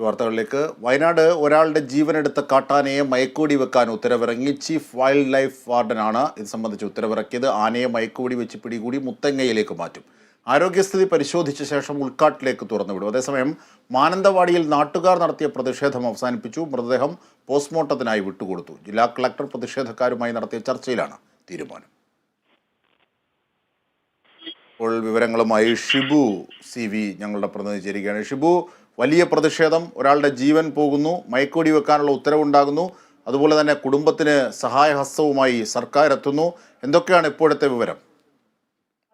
വാർത്തകളിലേക്ക്. വയനാട് ഒരാളുടെ ജീവനെടുത്ത കാട്ടാനയെ മയക്കുവെടി വെക്കാൻ ഉത്തരവിറങ്ങി. ചീഫ് വൈൽഡ് ലൈഫ് വാർഡനാണ് ഇത് സംബന്ധിച്ച് ഉത്തരവിറക്കിയത്. ആനയെ മയക്കുവെടി വെച്ച് പിടികൂടി മുത്തങ്ങയിലേക്ക് മാറ്റും. ആരോഗ്യസ്ഥിതി പരിശോധിച്ച ശേഷം ഉൾക്കാട്ടിലേക്ക് തുറന്നുവിടും. അതേസമയം മാനന്തവാടിയിൽ നാട്ടുകാർ നടത്തിയ പ്രതിഷേധം അവസാനിപ്പിച്ചു. മൃതദേഹം പോസ്റ്റ്മോർട്ടത്തിനായി വിട്ടുകൊടുത്തു. ജില്ലാ കളക്ടർ പ്രതിഷേധക്കാരുമായി നടത്തിയ ചർച്ചയിലാണ് തീരുമാനം. ഇപ്പോൾ വിവരങ്ങളുമായി ഷിബു CV ഞങ്ങളുടെ പ്രതിനിധി ചേരുകയാണ്. ഷിബു, വലിയ പ്രതിഷേധം, ഒരാളുടെ ജീവൻ പോകുന്നു, മയക്കുവെടി വെക്കാനുള്ള ഉത്തരവുണ്ടാകുന്നു, അതുപോലെ തന്നെ കുടുംബത്തിന് സഹായഹസ്തവുമായി സർക്കാർ എത്തുന്നു. എന്തൊക്കെയാണ് ഇപ്പോഴത്തെ വിവരം?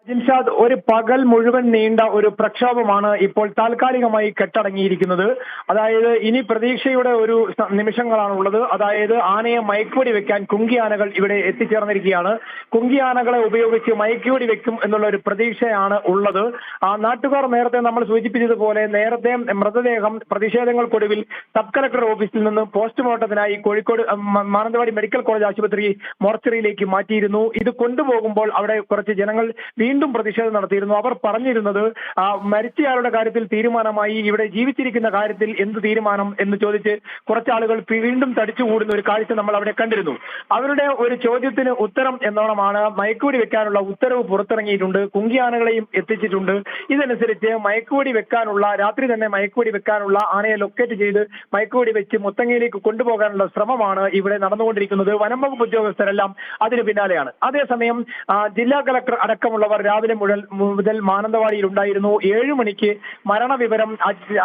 ജിൻഷാദ്, ഒരു പകൽ മുഴുവൻ നീണ്ട ഒരു പ്രക്ഷോഭമാണ് ഇപ്പോൾ താൽക്കാലികമായി കെട്ടടങ്ങിയിരിക്കുന്നത്. അതായത് ഇനി പ്രതീക്ഷയുടെ ഒരു നിമിഷങ്ങളാണുള്ളത്. അതായത് ആനയെ മയക്കുവെടി വെക്കാൻ കുങ്കിയാനകൾ ഇവിടെ എത്തിച്ചേർന്നിരിക്കുകയാണ്. കുങ്കിയാനകളെ ഉപയോഗിച്ച് മയക്കുവെടി വെക്കും എന്നുള്ള ഒരു പ്രതീക്ഷയാണ് ഉള്ളത്. നാട്ടുകാർ നേരത്തെ നമ്മൾ സൂചിപ്പിച്ചതുപോലെ നേരത്തെ മൃതദേഹം പ്രതിഷേധങ്ങൾക്കൊടുവിൽ സബ് കളക്ടർ ഓഫീസിൽ നിന്ന് പോസ്റ്റ്മോർട്ടത്തിനായി കോഴിക്കോട് മാനന്തവാടി മെഡിക്കൽ കോളേജ് ആശുപത്രി മോർച്ചറിയിലേക്ക് മാറ്റിയിരുന്നു. ഇത് കൊണ്ടുപോകുമ്പോൾ അവിടെ കുറച്ച് ജനങ്ങൾ വീണ്ടും പ്രതിഷേധം നടത്തിയിരുന്നു. അവർ പറഞ്ഞിരുന്നത് മരിച്ചയാളുടെ കാര്യത്തിൽ തീരുമാനമായി, ഇവിടെ ജീവിച്ചിരിക്കുന്ന കാര്യത്തിൽ എന്ത് തീരുമാനം എന്ന് ചോദിച്ച് കുറച്ചാളുകൾ വീണ്ടും തടിച്ചുകൂടുന്ന ഒരു കാഴ്ച നമ്മൾ അവിടെ കണ്ടിരുന്നു. അവരുടെ ഒരു ചോദ്യത്തിന് ഉത്തരം എന്നോണമാണ് മയക്കുവെടി വെക്കാനുള്ള ഉത്തരവ് പുറത്തിറങ്ങിയിട്ടുണ്ട്. കുങ്കിയാനകളെയും എത്തിച്ചിട്ടുണ്ട്. ഇതനുസരിച്ച് മയക്കുവെടി വെക്കാനുള്ള, രാത്രി തന്നെ മയക്കുവെടി വെക്കാനുള്ള ആനയെ ലൊക്കേറ്റ് ചെയ്ത് മയക്കുവെടി വെച്ച് മുത്തങ്ങയിലേക്ക് കൊണ്ടുപോകാനുള്ള ശ്രമമാണ് ഇവിടെ നടന്നുകൊണ്ടിരിക്കുന്നത്. വനം വകുപ്പ് ഉദ്യോഗസ്ഥരെല്ലാം അതിന് പിന്നാലെയാണ്. അതേസമയം ജില്ലാ കളക്ടർ അടക്കമുള്ളവർ രാവിലെ മുതൽ മാനന്തവാടിയിൽ ഉണ്ടായിരുന്നു. 7 മണിക്ക് മരണവിവരം,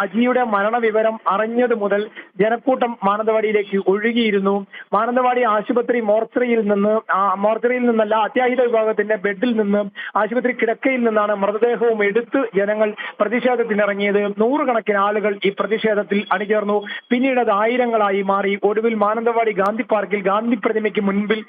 അജിയുടെ മരണവിവരം അറിഞ്ഞത് മുതൽ ജനക്കൂട്ടം മാനന്തവാടിയിലേക്ക് ഒഴുകിയിരുന്നു. മാനന്തവാടി ആശുപത്രി മോർച്ചറിയിൽ നിന്നല്ല, അത്യാഹിത വിഭാഗത്തിന്റെ ബെഡിൽ നിന്ന്, ആശുപത്രി കിടക്കയിൽ നിന്നാണ് മൃതദേഹവും എടുത്ത് ജനങ്ങൾ പ്രതിഷേധത്തിനിറങ്ങിയത്. 100 കണക്കിന് ആളുകൾ ഈ പ്രതിഷേധത്തിൽ അണിചേർന്നു. പിന്നീട് അത് ആയിരങ്ങളായി മാറി. ഒടുവിൽ മാനന്തവാടി ഗാന്ധി പാർക്കിൽ ഗാന്ധി പ്രതിമയ്ക്ക് മുൻപിൽ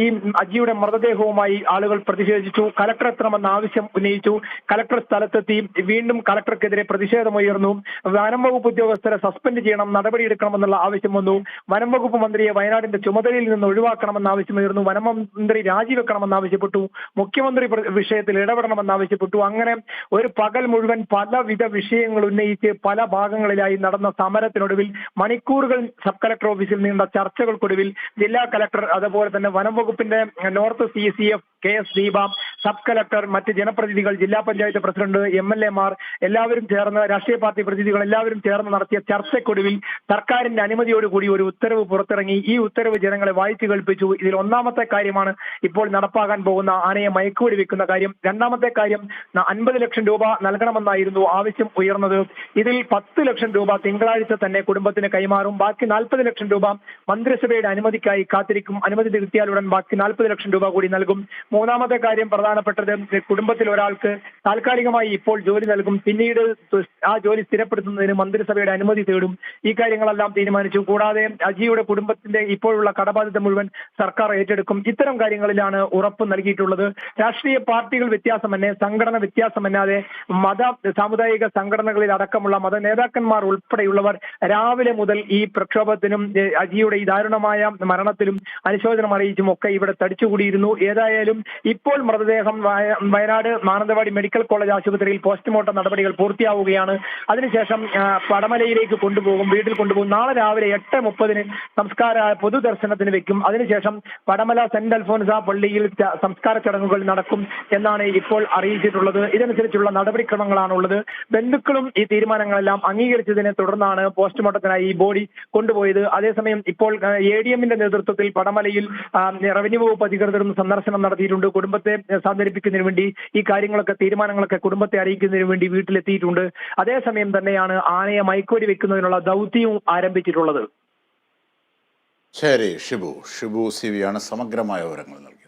ഈ അജിയുടെ മൃതദേഹവുമായി ആളുകൾ പ്രതിഷേധിച്ചു. കളക്ടർ എത്തണമെന്ന ആവശ്യം ഉന്നയിച്ചു. കളക്ടർ സ്ഥലത്തെത്തി. വീണ്ടും കളക്ടർക്കെതിരെ പ്രതിഷേധമുയർന്നു. വനം വകുപ്പ് ഉദ്യോഗസ്ഥരെ സസ്പെൻഡ് ചെയ്യണം, നടപടിയെടുക്കണമെന്നുള്ള ആവശ്യം വന്നു. വനം വകുപ്പ് മന്ത്രിയെ വയനാടിന്റെ ചുമതലയിൽ നിന്ന് ഒഴിവാക്കണമെന്ന ആവശ്യമുയർന്നു. വനമന്ത്രി രാജിവെക്കണമെന്ന് ആവശ്യപ്പെട്ടു. മുഖ്യമന്ത്രി വിഷയത്തിൽ ഇടപെടണമെന്ന് ആവശ്യപ്പെട്ടു. അങ്ങനെ ഒരു പകൽ മുഴുവൻ പലവിധ വിഷയങ്ങൾ ഉന്നയിച്ച് പല ഭാഗങ്ങളിലായി നടന്ന സമരത്തിനൊടുവിൽ മണിക്കൂറുകൾ സബ് കളക്ടർ ഓഫീസിൽ നീണ്ട ചർച്ചകൾക്കൊടുവിൽ ജില്ലാ കളക്ടർ, അതുപോലെ തന്നെ വനം വകുപ്പിന്റെ north CCF KS Deepa, sub collector, മറ്റ് ജനപ്രതിനിധികൾ, ജില്ലാ പഞ്ചായത്ത് പ്രസിഡന്റ്, MLA മാർ എല്ലാവരും ചേർന്ന്, രാഷ്ട്രീയ പാർട്ടി പ്രതിനിധികൾ എല്ലാവരും ചേർന്ന് നടത്തിയ ചർച്ചയ്ക്കൊടുവിൽ സർക്കാരിന്റെ അനുമതിയോടുകൂടി ഒരു ഉത്തരവ് പുറത്തിറങ്ങി. ഈ ഉത്തരവ് ജനങ്ങളെ വായിച്ചു കേൾപ്പിച്ചു. ഇതിൽ ഒന്നാമത്തെ കാര്യമാണ് ഇപ്പോൾ നടപ്പാകാൻ പോകുന്ന ആനയെ മയക്കുവെടി വെക്കുന്ന കാര്യം. രണ്ടാമത്തെ കാര്യം 50 ലക്ഷം രൂപ നൽകണമെന്നായിരുന്നു ആവശ്യം ഉയർന്നത്. ഇതിൽ 10 ലക്ഷം രൂപ തിങ്കളാഴ്ച തന്നെ കുടുംബത്തിന് കൈമാറും. ബാക്കി 40 ലക്ഷം രൂപ മന്ത്രിസഭയുടെ അനുമതിക്കായി കാത്തിരിക്കും. അനുമതി കിട്ടിയാലുടൻ ബാക്കി 40 ലക്ഷം രൂപ കൂടി നൽകും. മൂന്നാമത്തെ കാര്യം പ്രധാനപ്പെട്ടത്, കുടുംബത്തിൽ ഒരാൾക്ക് താൽക്കാലികമായി ഇപ്പോൾ ജോലി നൽകും. പിന്നീട് ആ ജോലി സ്ഥിരപ്പെടുത്തുന്നതിന് മന്ത്രിസഭയുടെ അനുമതി തേടും. ഈ കാര്യങ്ങളെല്ലാം തീരുമാനിച്ചു. കൂടാതെ അജിയുടെ കുടുംബത്തിന്റെ ഇപ്പോഴുള്ള കടബാധ്യത മുഴുവൻ സർക്കാർ ഏറ്റെടുക്കും. ഇത്തരം കാര്യങ്ങളിലാണ് ഉറപ്പ് നൽകിയിട്ടുള്ളത്. രാഷ്ട്രീയ പാർട്ടികൾ വ്യത്യാസമന്യേ, സംഘടന വ്യത്യാസമല്ലാതെ മത സാമുദായിക സംഘടനകളിൽ അടക്കമുള്ള മത നേതാക്കന്മാർ ഉൾപ്പെടെയുള്ളവർ രാവിലെ മുതൽ ഈ പ്രക്ഷോഭത്തിനും അജിയുടെ ഈ ദാരുണമായ മരണത്തിലും അനുശോചനം അറിയിച്ചും ഒക്കെ ഇവിടെ തടിച്ചുകൂടിയിരുന്നു. ഏതായാലും ഇപ്പോൾ മൃതദേഹം വയനാട് മാനന്തവാടി മെഡിക്കൽ കോളേജ് ആശുപത്രിയിൽ പോസ്റ്റ്മോർട്ടം നടപടികൾ പൂർത്തിയാവുകയാണ്. അതിനുശേഷം പടമലയിലേക്ക് കൊണ്ടുപോകും, വീട്ടിൽ കൊണ്ടുപോകും. നാളെ രാവിലെ 8:30 സംസ്കാര പൊതുദർശനത്തിന് വെക്കും. അതിനുശേഷം പടമല സെന്റ് അൽഫോൻസ പള്ളിയിൽ സംസ്കാര ചടങ്ങുകൾ നടക്കും എന്നാണ് ഇപ്പോൾ അറിയിച്ചിട്ടുള്ളത്. ഇതനുസരിച്ചുള്ള നടപടിക്രമങ്ങളാണുള്ളത്. ബന്ധുക്കളും ഈ തീരുമാനങ്ങളെല്ലാം അംഗീകരിച്ചതിനെ തുടർന്നാണ് പോസ്റ്റ്മോർട്ടത്തിനായി ഈ ബോഡി കൊണ്ടുപോയത്. അതേസമയം ഇപ്പോൾ ADM-ന്റെ നേതൃത്വത്തിൽ പടമലയിൽ റവന്യൂ വകുപ്പ് അധികൃതരും സന്ദർശനം നടത്തിയിട്ടുണ്ട്. കുടുംബത്തെ സാന്ത്വനിപ്പിക്കുന്നതിന് വേണ്ടി, ഈ കാര്യങ്ങളൊക്കെ, തീരുമാനങ്ങളൊക്കെ കുടുംബത്തെ അറിയിക്കുന്നതിന് വേണ്ടി വീട്ടിലെത്തിയിട്ടുണ്ട്. അതേസമയം തന്നെയാണ് ആനയെ മയക്കുവെടി വെക്കുന്നതിനുള്ള ദൗത്യവും ആരംഭിച്ചിട്ടുള്ളത്. ശരി ഷിബു CV സമഗ്രമായ വിവരങ്ങൾ നൽകി.